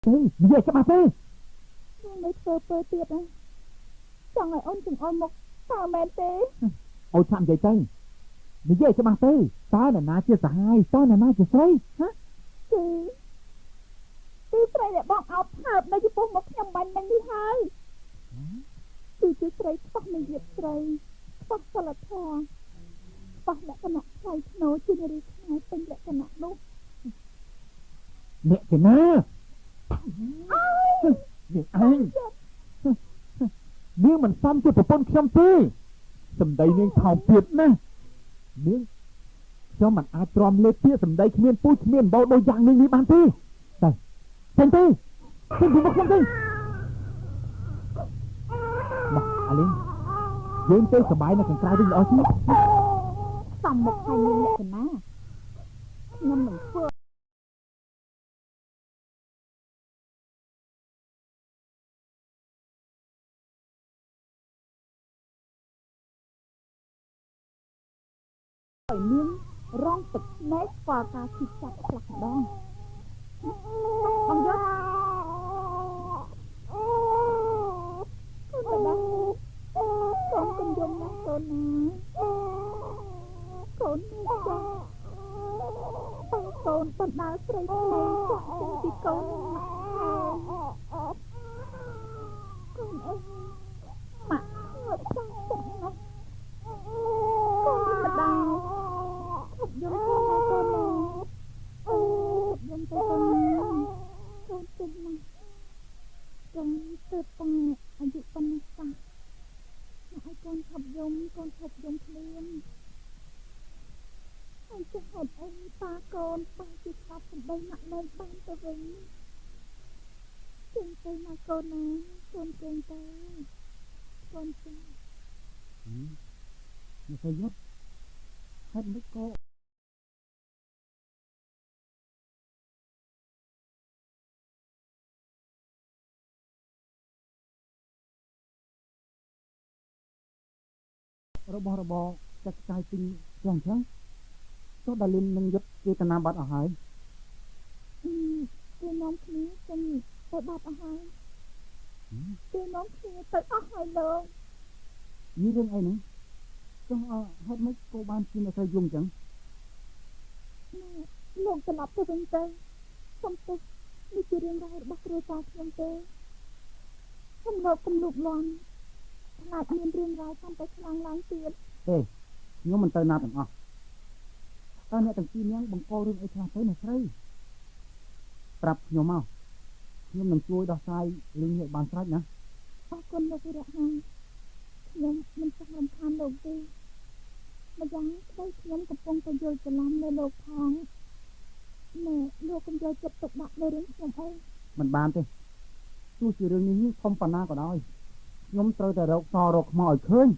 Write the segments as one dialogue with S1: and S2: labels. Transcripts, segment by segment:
S1: ទេនិយាយច្បាស់ទេ
S2: ខ្ញុំមិនធ្វើពើទៀតណាចង់ឲ្យអូនចង្អុលមកតើមែនទេ
S1: អូនឆាប់និយាយទៅនិយាយច្បាស់ទេតើនរណាជាសហាយតើនរណាជាស្រីហ៎
S2: គឺស្រីដែលបងអោបថើបនៅចំពោះមកខ្ញុំបាញ់មិញនេះហើយគឺជាស្រីខ្វះមារយាទស្រីខ្វះសិលធម៌ខ្វះលក្ខណៈថ្លៃថ្នូរជានារីខ្មែរពេញលក្ខណៈនោះ
S1: អ្នកជាណានាងឯងនាងមិនសមជាប្រពន្ធខ្ញុំទេសម្ដីនាងថោកទៀតណានាងខ្ញុំមិនអាចទ្រាំលើពាក្យសម្ដីគ្មានពូជគ្មានបោដូចយ៉ាងនាងនេះបានទេតែចេញទៅចេញពីមុខខ្ញុំទៅមកអាលីនយើងទៅសប្បាយនៅខាងក្រៅវិញល្អជាង
S2: សំមុខឲ្យមានលក្ខណៈខ្ញុំមិនធ្វើឲ្យមានរងទឹកស្នេហ៍ស្គាល់ការឈឺចាប់ខ្លះម្ដងបងយកកូនណាកូនកុំយំណាកូនណាកូននេះចាកូនបណ្ដាលស្រីស្រីចាក់ចេញពីកូនកូនអើយម៉ាក់ងើបចាស់ចិត្តណាស់កូនម្ដាយឈប់យំទៅណាកូនណាយំទៅកូនណាកូនចិត្តណាស់កូនទៅតាអាយុប៉ុណ្ណេះសោះមកឲ្យកូនឈប់យំកូនឈប់យំភ្លាមហើយចេះហេតុអីប៉ាកូនប៉ាជាស្ដាប់សម្ដីម៉ាក់លែងបានទៅវិញចេញទៅណាកូនណាកូនចេញទៅកូនចេញ
S1: មិនទៅយកហេតុមិនក៏របស់របរចាក់ចាយពីយ៉ាងចឹងចុះដាលីននឹងយុទ្ធចេតនាប័ត្រអស់ហើយ
S2: គេនាំគ្នាចេញទៅបាត់អស់ហើយគេនាំគ្នាទៅអស់ហើយលោក
S1: នេះរឿងអីហ្នឹងចុះហេតុម៉េចcôបានជាអ្នកស្រីយំចឹង
S2: លោកត្រឡប់ទៅវិញទៅសុំទោសនេះជារឿងរ៉ាវរបស់គ្រួសារខ្ញុំទេខ្ញុំលោកកុំលូកលាន់ខ្លាចមានរឿងរ៉ាវកាន់តែខ្លាំងឡើងទៀត
S1: ទេខ្ញុំមិនទៅណាទាំងអស់តើអ្នកទាំងពីរនាក់បង្ករឿងអីខ្លះទៅអ្នកស្រីប្រាប់ខ្ញុំមកខ្ញុំនឹងជួយដោះស្រាយរឿងនេះបានស្រេចណា
S2: អរគុណលោកវិរៈហាខ្ញុំមិនចង់រំខានលោកទេម្យ៉ាងស្ដីខ្ញុំកំពុងតែយល់ច្រឡំលើលោកផងណែលោកកុំយកចិត្តទុកដាក់លើរឿងខ្ញុំអី
S1: មិនបានទេទោះជារឿងនេះធំប៉ុណ្ណាក៏ដោយខ្ញុំត្រូវតែរកសរកខ្មោចឲ្យឃើញ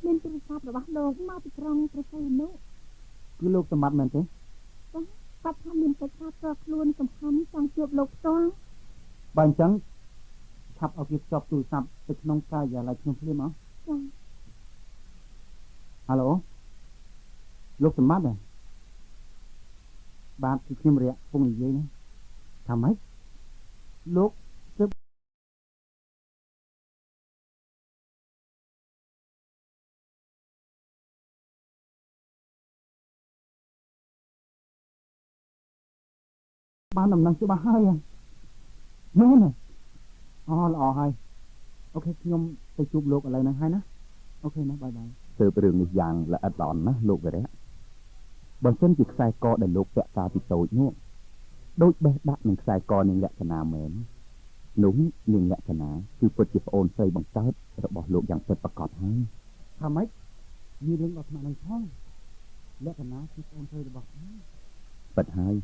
S2: មានទូរស័ព្ទរបស់លោកមកពីក្រុងព្រះសីហនុ
S1: គឺលោកសម្បត្តិមែនទេ
S2: គាត់ថាមានកិច្ចការផ្ទាល់ខ្លួនសំខាន់ចង់ជួបលោកផ្ទាល់
S1: បើអញ្ចឹងឆាប់ឲ្យគេភ្ជាប់ទូរស័ព្ទទៅក្នុងការិយាល័យខ្ញុំភ្លាមហ៎
S2: ចា
S1: ហៅឡូលោកសម្បត្តិបាទគឺខ្ញុំរយៈពងនិយាយណាថាម៉េចលោកទើបបានដំណឹងច្បាស់ហើយមែនអូល្អហើយអូខេខ្ញុំទៅជួបលោកឥឡូវហ្នឹងហើយណាអូខេណាបាយទើបរឿងនេះយ៉ាងល្អិតល្អន់ណាស់លោកវិរៈបើសិនជាខ្សែកដែលលោកពាក់កាលពីតូចនោះដូចបេះដាក់នឹងខ្សែកនាងលក្ខណៈមែននោះនាងលក្ខណៈគឺពិតជាប្អូនស្រីបង្កើតរបស់លោកយ៉ាងពិតប្រាកដហើយថាម៉េចមានរឿងដល់ថ្នាក់នឹងផងលក្ខណៈគឺប្អូនស្រីរបស់ខ្ញុំពិតហើយ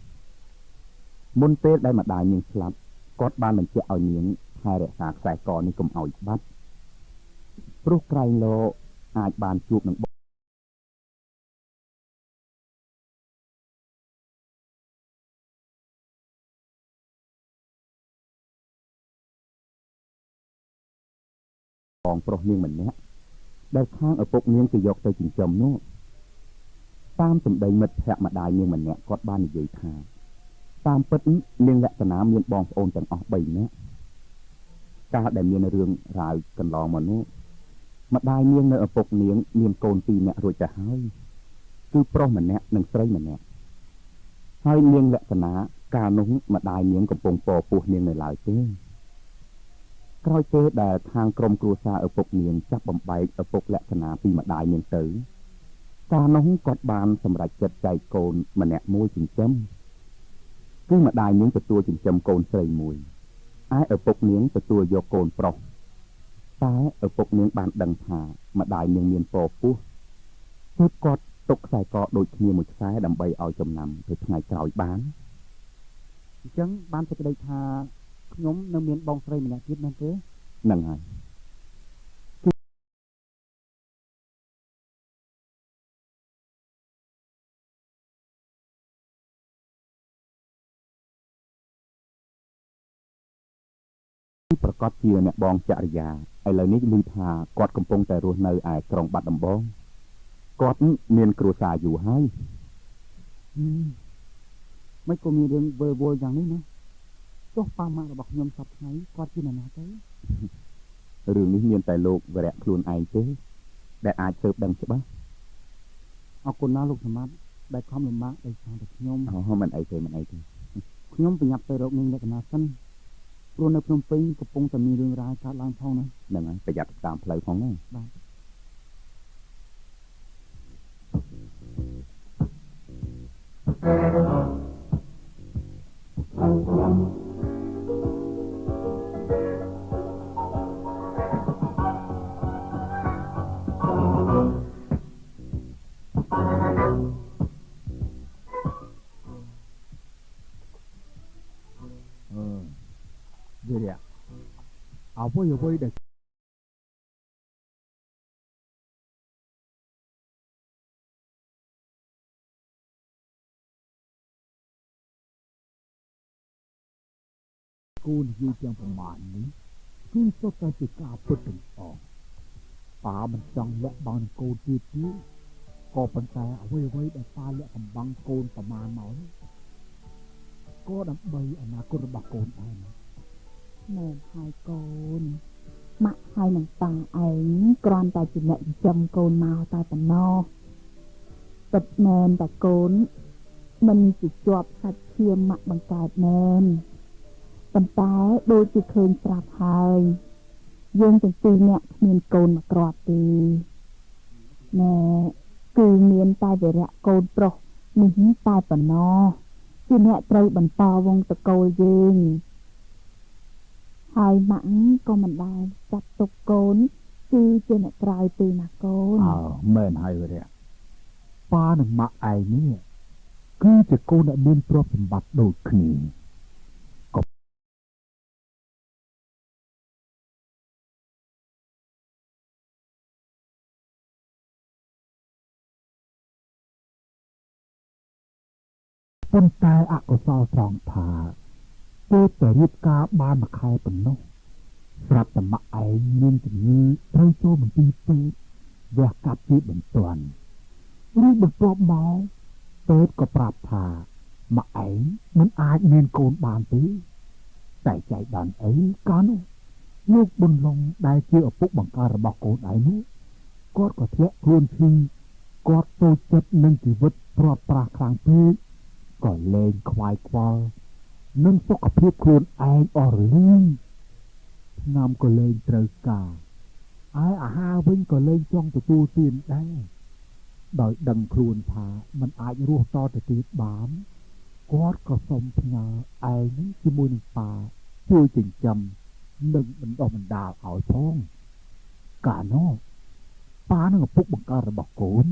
S1: មុនពេលដែលម្ដាយនាងស្លាប់គាត់បានបញ្ជាក់ឲ្យនាងថែរក្សាខ្សែកនេះកុំឲ្យបាត់ព្រោះក្រែងលោកអាចបានជួបនឹង បងប្រុសនាងម្នាក់ដែលខាងឪពុកនាងទៅយកទៅចិញ្ចឹមនោះតាមសម្ដីមិត្តភក្តិម្ដាយនាងម្នាក់គាត់បាននិយាយថាតាមពិតនាងលក្ខណៈមានបងប្អូនទាំងអស់3នាក់កាលដែលមានរឿងរ៉ាវកន្លងមកនោះម្ដាយនាងនៅឪពុកនាងមានកូន2នាក់រួចទៅហើយគឺប្រុសម្នាក់និងស្រីម្នាក់ហើយនាងលក្ខណៈកាលនោះម្ដាយនាងកំពុងពពោះនាងនៅឡើយទេក្រោយពេលដែលខាងក្រុមគ្រួសារឪពុកនាងចាប់បំបែកឪពុកលក្ខណៈពីម្ដាយនាងទៅកាលនោះគាត់បានសម្រេចចិត្តចែកកូនម្នាក់មួយចិញ្ចឹមគឺម្ដាយនាងទទួលចិញ្ចឹមកូនស្រីមួយឯឪពុកនាងទទួលយកកូនប្រុសតែឪពុកនាងបានដឹងថាម្ដាយនាងមានពពោះទើបគាត់ទុកខ្សែកដូចគ្នាមួយខ្សែដើម្បីឲ្យចំណាំទៅថ្ងៃក្រោយបានអញ្ចឹងបានសេចក្តីថាខ្ញុំនៅមានបងស្រីម្នាក់ទៀតមែនទេហ្នឹងហើយប្រកាសជាអ្នកបងចរិយាឥឡូវនេះឮថាគាត់កំពុងតែរស់នៅឯក្រុងបាត់ដំបងគាត់មានគ្រួសារយូរហើយមិនក៏មានរឿងវើវល់យ៉ាងនេះណាចុះប៉ាម៉ាក់របស់ខ្ញុំសប្តាហ៍ថ្ងៃគាត់ជានរណាទៅរឿងនេះមានតែលោកវរៈខ្លួនឯងទេដែលអាចស៊ើបដឹងច្បាស់អរគុណណាស់លោកសម្បត្តិដែលខំលំបាកដោយសារតែខ្ញុំមិនអីទេខ្ញុំប្រញាប់ទៅរកនាងលក្ខណៈសិនព្រោះនៅភ្នំពេញកំពុងតែមានរឿងរ៉ាវកើតឡើងផងណាហ្នឹងហើយប្រយ័ត្នតាមផ្លូវផងណាបាទវារៈអ្វីដែលគូនយូរទាំងប្រមាណនេះគឺសុទ្ធតែជាការពិតទាំងអស់ប៉ាមិនចង់លាក់បាំងនឹងកូនទៀតទេក៏ប៉ុន្តែអ្វីដែលប៉ាលាក់កំបាំងកូនប្រមាណមកនេះក៏ដើម្បីអនាគតរបស់កូនឯងមែនហើយកូនម៉ាក់ហើយនឹងតាឯងគ្រាន់តែជាអ្នកចិញ្ចឹមកូនមកតែប៉ុណ្ណោះពិតមែនតែកូនមិនជាជាប់សាច់ឈាមម៉ាក់បង្កើតមែនប៉ុន្តែដូចជាឃើញស្រាប់ហើយយើងទាំងពីរនាក់គ្មានកូនមកគ្រាប់ទេណែគឺមានតែវីរៈកូនប្រុសនេះតែប៉ុណ្ណោះជាអ្នកត្រូវបន្តវង្សតកូលយើងហើយម៉ាក់ក៏មិនដែលចាត់ទុកកូនគឺជាអ្នកក្រោយទេណាកូនមែនហើយវីរៈប៉ានិងម៉ាក់ឯងនេះគឺជាកូនដែលមានទ្រព្យសម្បត្តិដូចគ្នាប៉ុន្តែអកុសលត្រង់ថាពេលតែរៀបការបានមួយខែប៉ុណ្ណោះស្រាប់តែម៉ាក់ឯងមានជំងឺត្រូវចូលមន្ទីរពេទ្យវះកាត់ជាបន្ទាន់ឬបន្ទាប់មកពេទ្យក៏ប្រាប់ថាម៉ាក់ឯងមិនអាចមានកូនបានទេតែចៃដន្យអីកាលនោះលោកប៊ុនឡុងដែលជាឪពុកបង្ការរបស់កូនឯងនោះគាត់ក៏ធ្លាក់ខ្លួនឈឺគាត់តូចចិត្តនឹងជីវិតព្រាត់ប្រាសខ្លាំងពេកក៏លែងខ្វាយខ្វល់នឹងសុខភាពខ្លួនឯងអស់រលីងឆ្នាំក៏លែងត្រូវការហើយអាហារវិញក៏លែងចង់ទទួលទានដែរដោយដឹងខ្លួនថាมันអាចរស់តទៅទៀតបានគាត់ក៏សុំផ្ញើឯងជាមួយនឹងប៉ាជួយចិញ្ចឹមនិងបណ្ដុះបណ្ដាលឲ្យផងកាលនោះប៉ានឹងឪពុកបង្កើតរបស់កូន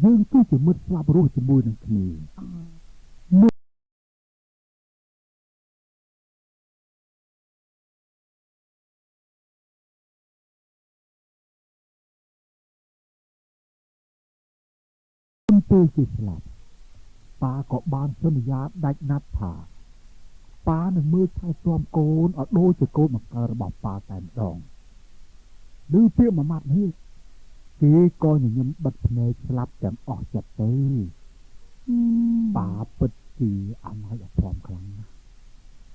S1: យើងគឺជាមិត្តស្លាប់រស់ជាមួយនឹងគ្នាពេលជាស្លាប់ប៉ាក៏បានសន្យាដាច់ណាត់ថាប៉ានឹងមើលថែទាំកូនឲ្យដូចជាកូនបង្កើតរបស់ប៉ាតែម្ដង ឬពាក្យមួយម៉ាត់នេះគេក៏ញញឹមបិទភ្នែកស្លាប់ទាំងអស់ចិត្តទៅប៉ាពិតជាអណោចអធមខ្លាំងណាស់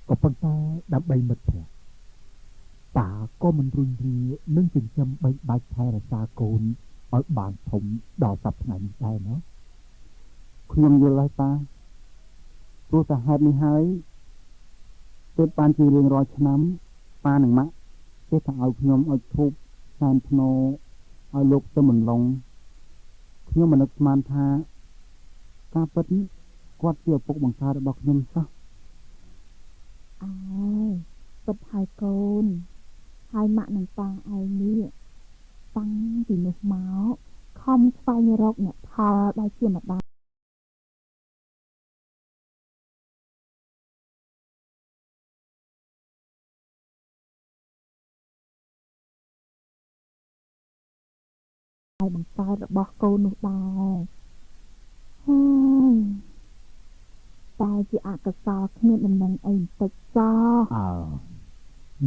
S1: ក៏ប៉ុន្តែដើម្បីមិត្តភក្តិប៉ាក៏មិនរុញរានឹងចិញ្ចឹមបីបាច់ថែរក្សាកូនឲ្យបានធំដល់សប្តាហ៍នេះដែរណាខ្ញុំយល់ហើយប៉ាព្រោះតែហេតុនេះហើយទើបបានជារៀងរាល់ឆ្នាំប៉ានិងម៉ាក់គេថាឲ្យខ្ញុំឲ្យធូបសែនភ្នោឲ្យលោកទៅមិនឡងខ្ញុំមិននឹកស្មានថាការពិតនេះគាត់ជាឪពុកបង្កើតរបស់ខ្ញុំសោះ
S2: អើយពិតហើយកូនហើយម៉ាក់និងប៉ាឯងនេះតាំងពីនោះមកខំស្វែងរកអ្នកផលដែលជាម្ដាយបង្កើតរបស់កូននោះដែរហើយតែជាអកុសលគ្មានដំណឹងអីបន្តិចចោះ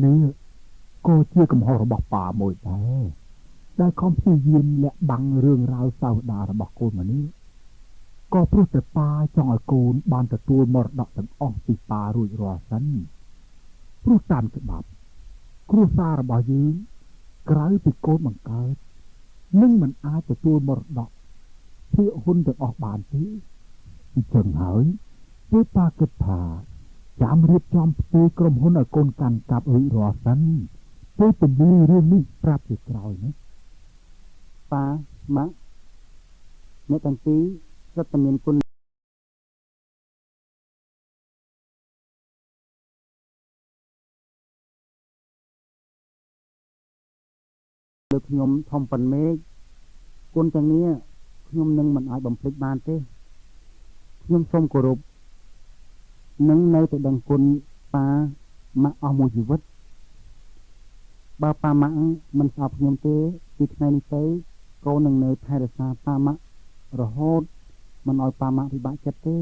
S1: នេះក៏ជាកំហុសរបស់ប៉ាមួយដែរដែលខំព្យាយាមលាក់បាំងរឿងរ៉ាវសោដារបស់កូនមកនេះក៏ព្រោះតែប៉ាចង់ឲ្យកូនបានទទួលមរតកទាំងអស់ពីប៉ារួចរាល់សិនព្រោះតាមច្បាប់គ្រួសាររបស់យើងក្រៅពីកូនបង្កើតនឹងមិនអាចទទួលមរតកភាគហ៊ុនទាំងអស់បានទេអញ្ចឹងហើយពេលប៉ាគិតថាចាំរៀបចំផ្ទេរក្រុមហ៊ុនឲ្យកូនកាន់កាប់រួចរាល់សិនពេលពន្យល់រឿងនេះប្រាប់ជាក្រោយណាប៉ាម៉ាក់អ្នកទាំងពីរសុទ្ធតែមានគុណលើខ្ញុំធំប៉ុនមេឃគុណទាំងនេះខ្ញុំនឹងមិនអាចបំភ្លេចបានទេខ្ញុំសូមគោរពនឹងនៅតែដឹងគុណប៉ាម៉ាក់អស់មួយជីវិតបើប៉ាម៉ាក់មិនស្អប់ខ្ញុំទេពីថ្ងៃនេះទៅកូននឹងនៅថែរក្សាប៉ាម៉ាក់រហូតមិនឲ្យប៉ាម៉ាក់ពិបាកចិត្តទេ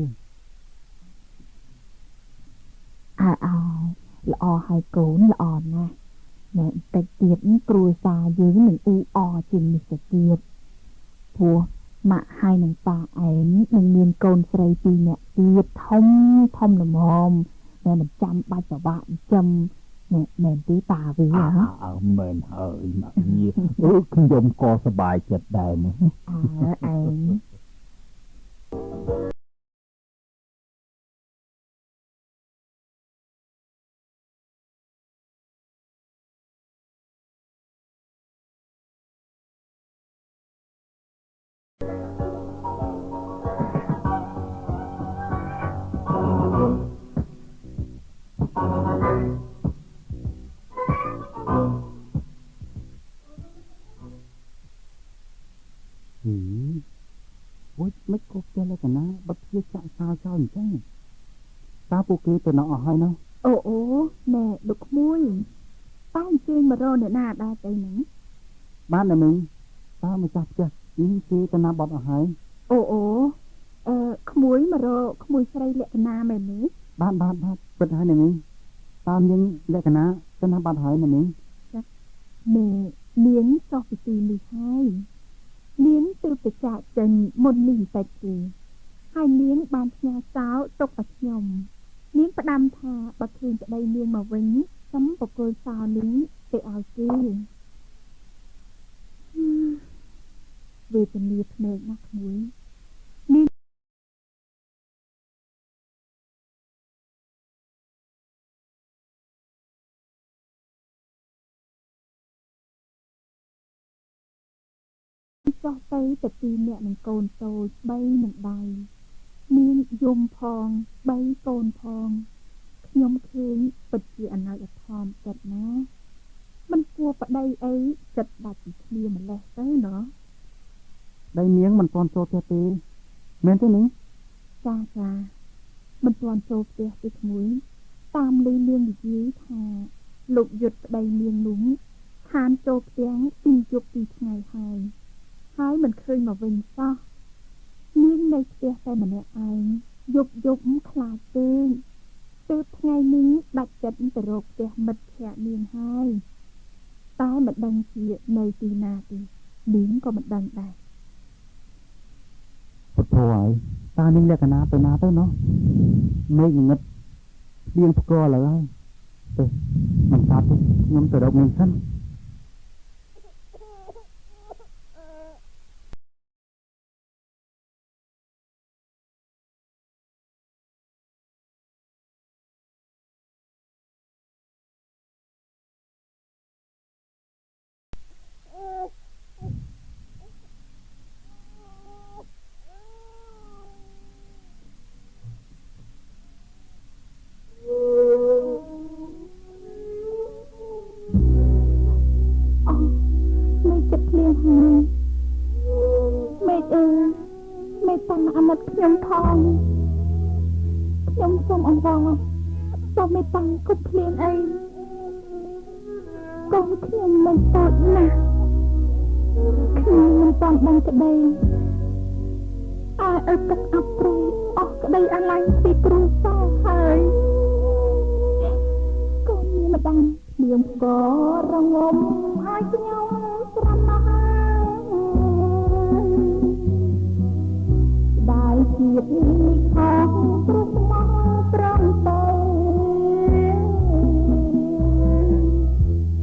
S2: ល្អហើយកូនល្អណាស់ណែបន្តិចទៀតគ្រួសារយើងនឹងអ៊ូអរជាងនេះទៅទៀតព្រោះម៉ាក់ហើយនឹងប៉ាឯងនឹងមានកូនស្រីពីរនាក់ទៀតធំល្មមតែមិនចាំបាច់ប្របាក់ចិញ្ចឹមមែនទេប៉ាវា
S1: មែនហើយម៉ាក់ញីខ្ញុំក៏សប្បាយចិត្តដែរណា
S2: ឯង
S1: មិនក៏ផ្ទះលក្ខណៈបិទជាចាក់សោចោលអញ្ចឹងតើពួកគេទៅនៅអស់ហើយនោះ
S2: អូណែលោកក្មួយប៉ាអញ្ជើញមករកអ្នកណាដែរទៅហ្នឹង
S1: បានតែមិញតើម្ចាស់ផ្ទះនេះគេទៅណាបាត់អស់ហើយ
S2: ក្មួយមករកក្មួយស្រីលក្ខណៈមែនទេ
S1: បានពិតហើយនាងតើនាងលក្ខណៈទៅណាបាត់ហើយនាង
S2: នាងចុះពីទីនេះហើយនាងទើបទៅចាកចេញមុននេះបន្តិចទេហើយនាងបានផ្ញើសោទុកឲ្យខ្ញុំនាងផ្ដាំថាបើឃើញប្តីនាងមកវិញខ្ញុំបកគោលសោនាងទៅឲ្យគេវេទនាភ្នែកណាស់ក្មួយនាងចុះទៅតែពីរនាក់នឹងកូនតូច3នឹងដៃនាងយំផង3កូនផងខ្ញុំឃើញពិតជាអណោចអធមចិត្តណាមិនគួរប្តីអីចិត្តដាច់ពីគ្នាម្លេះទៅណោះ
S1: ដៃនាងមិនទាន់ចូលផ្ទះទេមែនទេនាង
S2: ចាមិនទាន់ចូលផ្ទះទេក្មួយតាមលឺនាងនិយាយថាលោកយុទ្ធប្តីនាងនោះខានចូលផ្ទះពីយប់ពីថ្ងៃហើយមិនឃើញមកវិញសោះនាងនៅផ្ទះតែម្នាក់ឯងយប់ខ្លាចពេកទើបថ្ងៃនេះដាច់ចិត្តទៅរកផ្ទះមិត្តភក្តិនាងហើយត តែមិនដឹងជានៅទីណាទេនាងក៏មិនដឹងដែរ
S1: ពុទ្ធហើយតានាងលក្ខណៈទៅណាទៅណោះមេឃងឹតស្ទៀងផ្គរឡើយទៅមិនតាទេខ្ញុំទៅរកនាងសិន
S2: មេចិត្តភ្លៀងហើយមេអើយមេតាំងអាណិតខ្ញុំផងខ្ញុំសូមអង្វរសូមមេតាំងគប់ភ្លៀងអីកូនខ្ញុំមិនតូចណាស់ខ្ញុំមិនតាមដឹងក្តីអើទឹកអប់ព្រៃអស់ក្តីអាឡ័យពីគ្រូសោហើយកូនមានម្ដងភ្លៀងក៏រងំឲ្យខ្ញុំស្រណោះដែលជាតិនេះខំព្រោះមកត្រង់ទៅ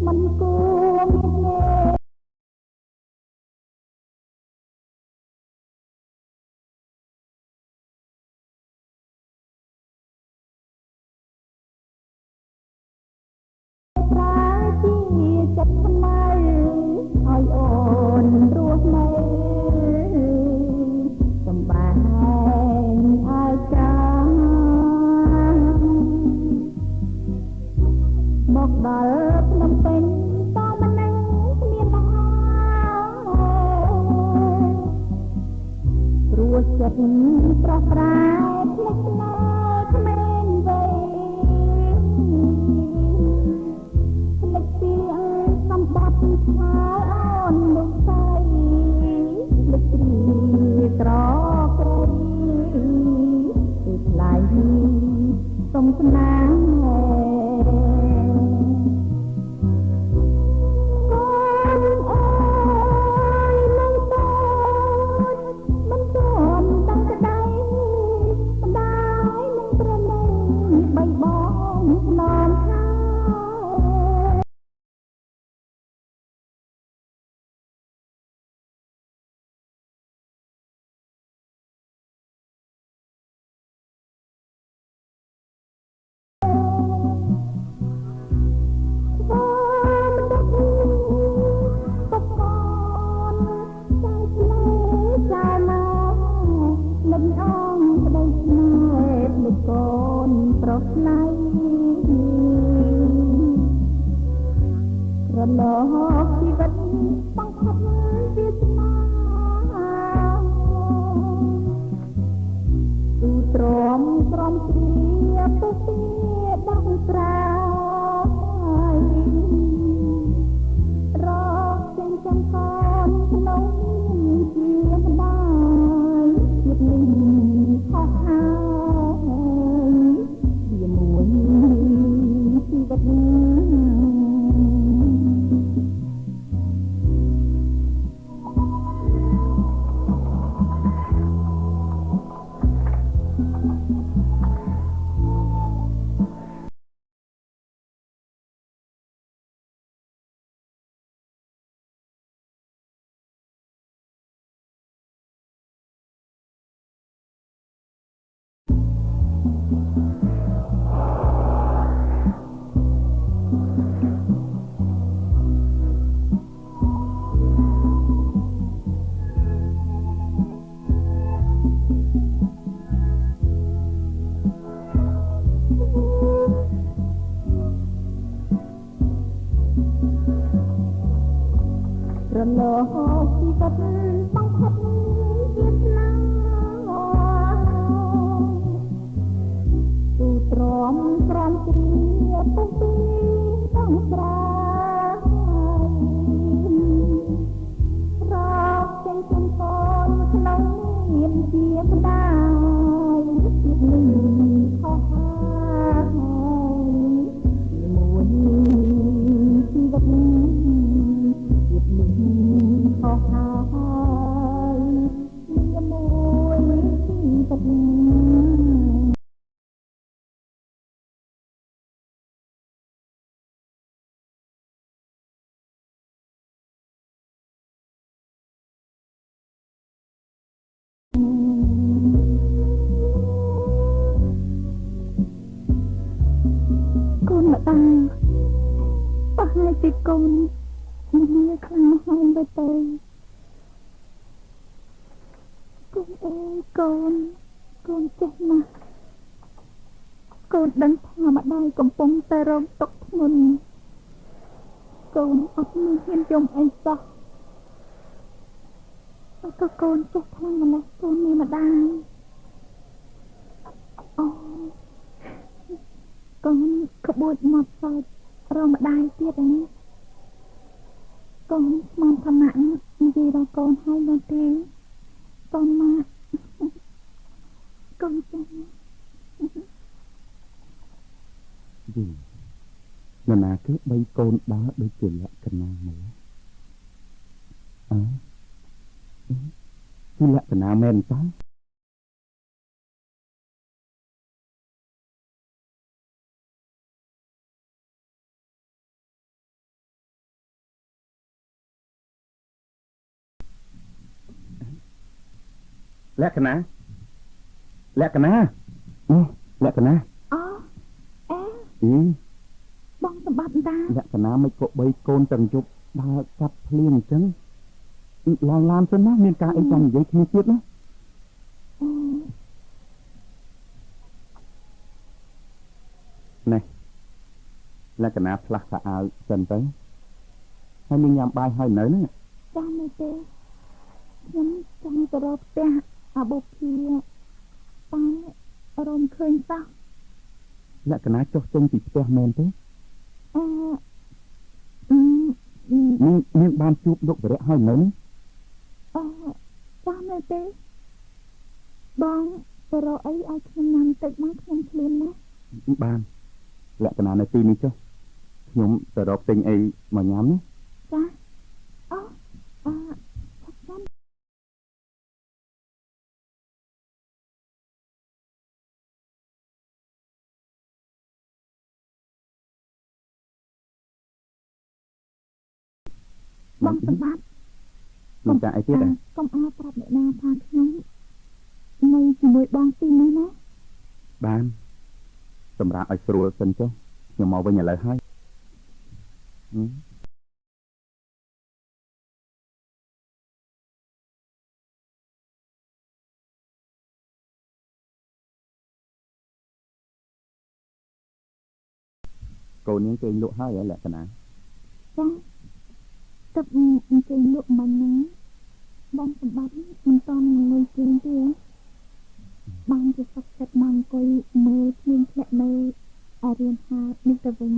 S2: មិនគួរមានជាចិត្តថ្មីឲ្យអូនរស់នៅសំបែងឲ្យចាំមកដល់ភ្នំពេញតមិននឹងគ្មានណាព្រោះចិត្តប្រស់ប្រែភ្លេចណាគ្មានវេសម្បត្តិឆ្លើយអូនលោកស្រីលឹករីត្រក្រៃពីថ្លៃសុំស្នាងកូនអើយនៅតូចមិនទាន់ដឹងក្តីម្ដាយនឹងប្រណីបីបងឡំថា រលកជីវិតបង្ខំវាស្មាទូទ្រាំក្រំព្រាទៅពីដឹងត្រាយរកចិញ្ចឹមកូនក្នុងជាម្ដាយជាតិនេះខុសហើយជាមួយជីវិត រលកជីវិតបង្ខំវាស្នាទូទ្រាំក្រំជ្រាពុះពីដឹងត្រារកចិញ្ចឹមកូនក្នុងមានជាម្ដាយជាតិនេះខុសហើយជាមួយជីវិត ហើយទីកូនមានខ្លាំងហើយទៅកូនអើយកូនចេះណាស់កូនដឹងថាម្ដាយកំពុងតែរងទុក្ខធ្ងន់កូនអត់មានហ៊ានយំអីសោះតែក៏កូនចេះខ្លាំងម្ល៉េះកូនមានម្ដាយអូកូនក្បួចមកសើចរកម្ដាយទៀតឯនេះកូនស្មានឋានៈនិយាយដល់កូនហើយនោះទេកូនមកកូនចាស់
S1: យីនរណាគេបីកូនដើរដូចជាលក្ខណៈមកគឺលក្ខណៈមែនតើលក្ខណៈលក្ខណៈលក្ខណៈ
S2: អូអេបងសម្បត្តិតា
S1: លក្ខណៈមិនក៏បីកូនទាំងយប់ដើរកាត់ភ្លៀងអញ្ចឹងឡើងឡានសិនណាមានការអីចង់និយាយគ្នាទៀតណានេះលក្ខណៈផ្លាស់ខោអាវសិនទៅហើយមានញ៉ាំបាយហើយនៅហ្នឹង
S2: ចាំមើលទេខ្ញុំចង់ទៅរកផ្ទះអាបុភាតែរំឃើញសោះ
S1: លក្ខណៈចុះចេញពីផ្ទះមែនទេមានបានជួបលោកវរៈហើយនៅនេះ
S2: ចាំមើលទេបងទៅរកអីឲ្យខ្ញុំញ៉ាំតិចមកខ្ញុំឃ្លានណា
S1: បានលក្ខណៈនៅទីនេះចុះខ្ញុំទៅរកទិញអីមកញ៉ាំណា
S2: ចាបងសម្បត្តិ
S1: មានការអីទៀត
S2: កុំឲ្យប្រាប់អ្នកណាថាខ្ញុំនៅជាមួយបងទីនេះណា
S1: បានសម្រាប់ឲ្យស្រួលសិនចុះខ្ញុំមកវិញឥឡូវហើយកូននាងគេលក់ហើយលក្ខណៈ
S2: ចាទឹកអញ្ចឹងលក់មិនណាបងសម្បត្តិមិនតន់លុយជាងទេបងជាសុខចិត្តមកអង្គុយមើលភ្លៀងធ្លាក់នៅឲ្យរៀនហាត់នេះទៅវិញ